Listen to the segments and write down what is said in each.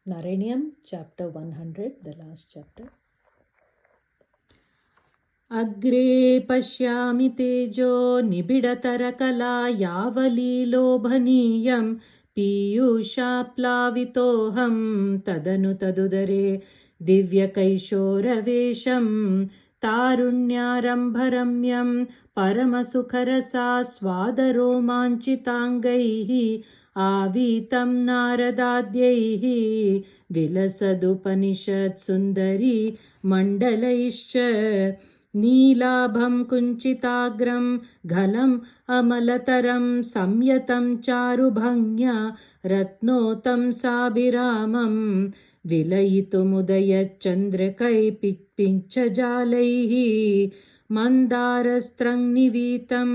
Naraniam, chapter 100, the last chapter. अग्रे पश्यामि तेजो निबिडतरकला यावलीलोभनीयं पीयूषाप्लावितोऽहं तदनु तदुदरे दिव्यकैशोरवेशं तारुण्यारम्भरम्यं परमसुखरसास्वादरोमाञ्चिताङ्गैः आवीतं नारदाद्यैः विलसदुपनिषत्सुन्दरी मण्डलैश्च नीलाभं कुञ्चिताग्रं घनम् अमलतरं संयतं चारुभङ्ग्या रत्नोतं साभिरामं विलयितुमुदयच्चन्द्रकै पिञ्चजालैः मन्दारस्त्रङ्निवीतं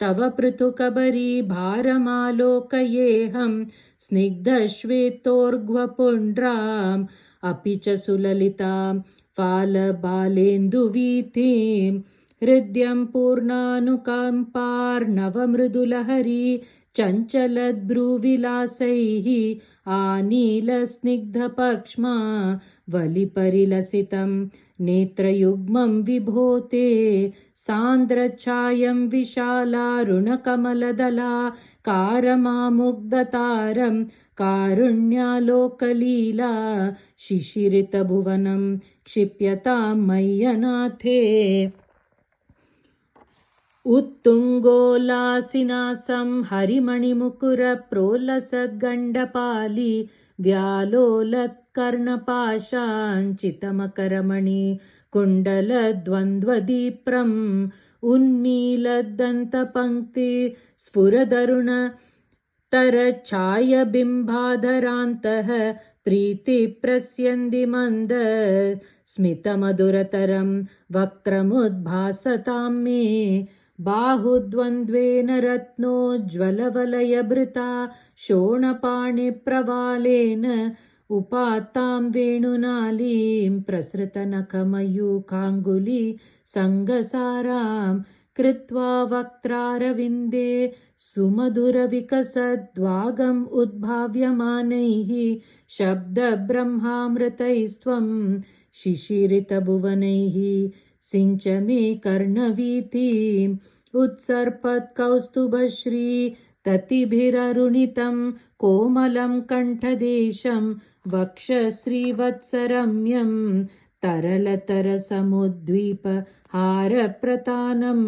तव पृथुकबरी भारमालोकयेऽहं स्निग्धश्वेतोर्ध्वपुण्ड्राम् अपि च सुललितां फालबालेन्दुवीथीं हृद्यं पूर्णानुकम्पार्णवमृदुलहरी चञ्चलद्भ्रूविलासैः आनीलस्निग्धपक्ष्मा वलिपरिलसितं नेत्रयुग्मं विभोते सान्द्रच्छायं विशालारुणकमलदला कारमामुग्धतारं कारुण्यालोकलीला शिशिरितभुवनं क्षिप्यतां मय्यनाथे उत्तुङ्गोल्लासिनासं हरिमणिमुकुरप्रोल्लसद्गण्डपाली व्यालोलत्कर्णपाशाञ्चितमकरमणि कुण्डलद्वन्द्वदीप्रम् उन्मीलद्दन्तपङ्क्ति स्फुरदरुणतरच्छायबिम्बाधरान्तः प्रीतिप्रस्यन्दिमन्द स्मितमधुरतरं वक्त्रमुद्भासतां मे बाहुद्वन्द्वेन रत्नोज्ज्वलवलयभृता शोणपाणिप्रवालेन उपात्तां वेणुनालीं प्रसृतनखमयूखाङ्गुली सङ्गसारां कृत्वा वक्त्रारविन्दे सुमधुरविकसद्वागम् उद्भाव्यमानैः शब्दब्रह्मामृतैस्त्वं शिशिरितभुवनैः सिञ्च मे कर्णवीथीम् उत्सर्पत्कौस्तुभश्री ततिभिररुणितं कोमलं कण्ठदेशं वक्षश्रीवत्सरम्यं तरलतरसमुद्वीपहारप्रतानं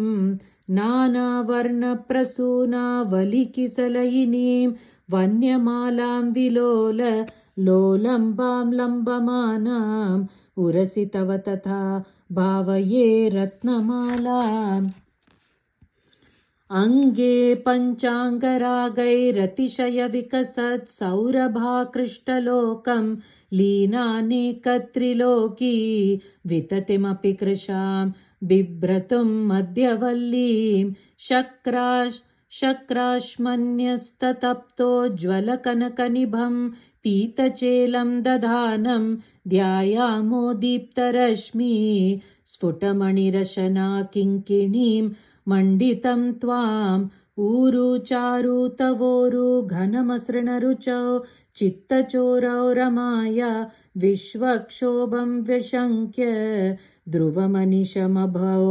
नानावर्णप्रसूनावलिकिसलयिनीं वन्यमालां विलोल लोलम्बां लम्बमानाम् उरसि तव तथा भावये रत्नमालाम् अङ्गे पञ्चाङ्गरागैरतिशयविकसत् सौरभाकृष्टलोकं लीनानेकत्रिलोकी विततिमपि कृशां बिभ्रतुं मध्यवल्लीं शक्राश्मन्यस्ततप्तोज्ज्वलकनकनिभं पीतचेलं दधानं ध्यायामो दीप्तरश्मी स्फुटमणिरशना किङ्किणीं मण्डितं त्वाम् ऊरु चारु तवोरु घनमसृणरुचौ चित्तचोरौ रमाया विश्वक्षोभं व्यशङ्क्य ध्रुवमनिशमभौ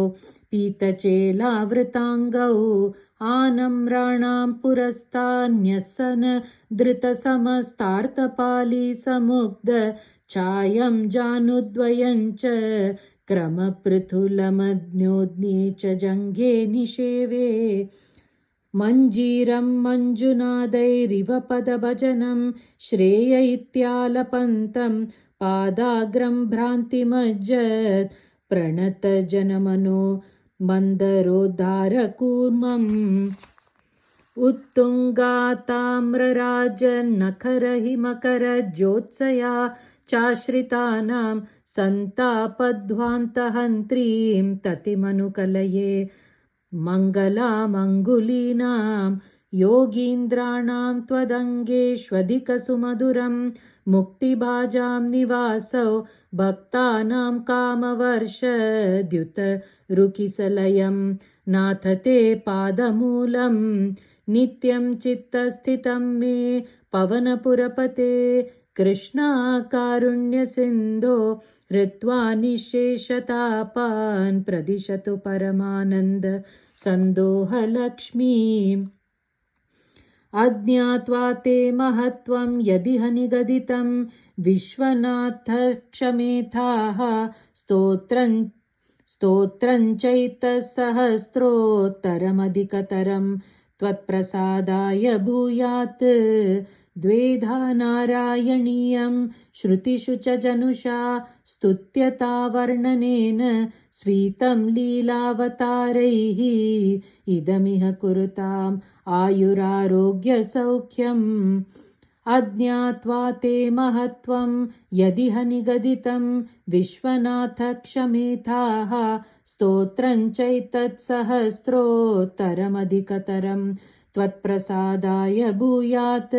पीतचेलावृताङ्गौ आनम्राणां पुरस्तान्यसन धृतसमस्तार्तपाली समुग्ध छायं जानुद्वयञ्च क्रमपृथुलमज्ञोज्ञे च जङ्घे निषेवे मञ्जीरं मञ्जुनादैरिव पदभजनं श्रेय इत्यालपन्तं पादाग्रं भ्रान्तिमज्जत् प्रणतजनमनो मन्दरोद्धारकूर्मम् उत्तुङ्गाताम्रराजनखरहिमकरज्योत्सया चाश्रितानां सन्तापध्वान्तहन्त्रीं ततिमनुकलये मङ्गलामङ्गुलीनां योगीन्द्राणां त्वदङ्गेष्वधिकसुमधुरं मुक्तिभाजां निवासौ भक्तानां कामवर्षद्युतरुकिसलयं नाथ ते पादमूलं नित्यं चित्तस्थितं मे पवनपुरपते कृष्णाकारुण्यसिन्धो हृत्वा निःशेषतापान् प्रदिशतु परमानन्द सन्दोहलक्ष्मीम् अज्ञात्वा ते महत्त्वं यदिह निगदितं विश्वनाथ क्षमेथाः स्तोत्रं चैतसहस्रोत्तरमधिकतरं त्वत्प्रसादाय भूयात् द्वेधा नारायणीयं श्रुतिषु च जनुषा स्तुत्यता वर्णनेन स्वीतं लीलावतारैः इदमिह कुरुताम् आयुरारोग्यसौख्यम् अज्ञात्वा ते महत्त्वं यदिह निगदितं विश्वनाथ क्षमेथाः स्तोत्रं चैतत्सहस्रोत्तरमधिकतरं त्वत्प्रसादाय भूयात्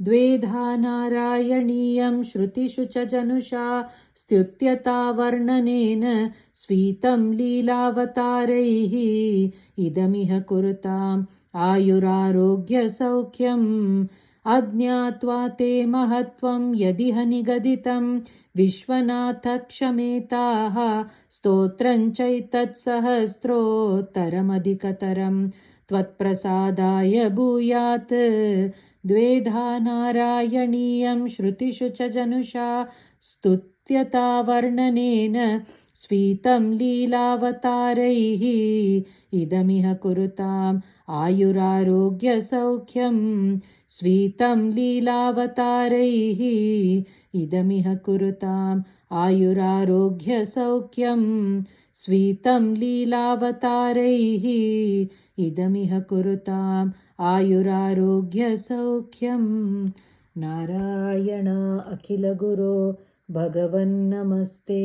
द्वेधा नारायणीयं श्रुतिषु च जनुषा स्तुत्यता वर्णनेन स्वीतं लीलावतारैः इदमिह कुरुताम् आयुरारोग्यसौख्यम् अज्ञात्वा ते महत्त्वं यदिह निगदितं विश्वनाथ क्षमेताः स्तोत्रं चैतत्सहस्रोत्तरमधिकतरं त्वत्प्रसादाय भूयात् द्वेधा नारायणीयं श्रुतिषु च जनुषा स्तुत्यता वर्णनेन स्वीतं लीलावतारैः इदमिह कुरुताम् आयुरारोग्यसौख्यम् स्वीतं लीलावतारैः इदमिह कुरुताम् आयुरारोग्यसौख्यम् स्वीतं लीलावतारैः इदमिह कुरुताम् आयुरारोग्यसौख्यम् नारायण अखिलगुरो भगवन्नमस्ते।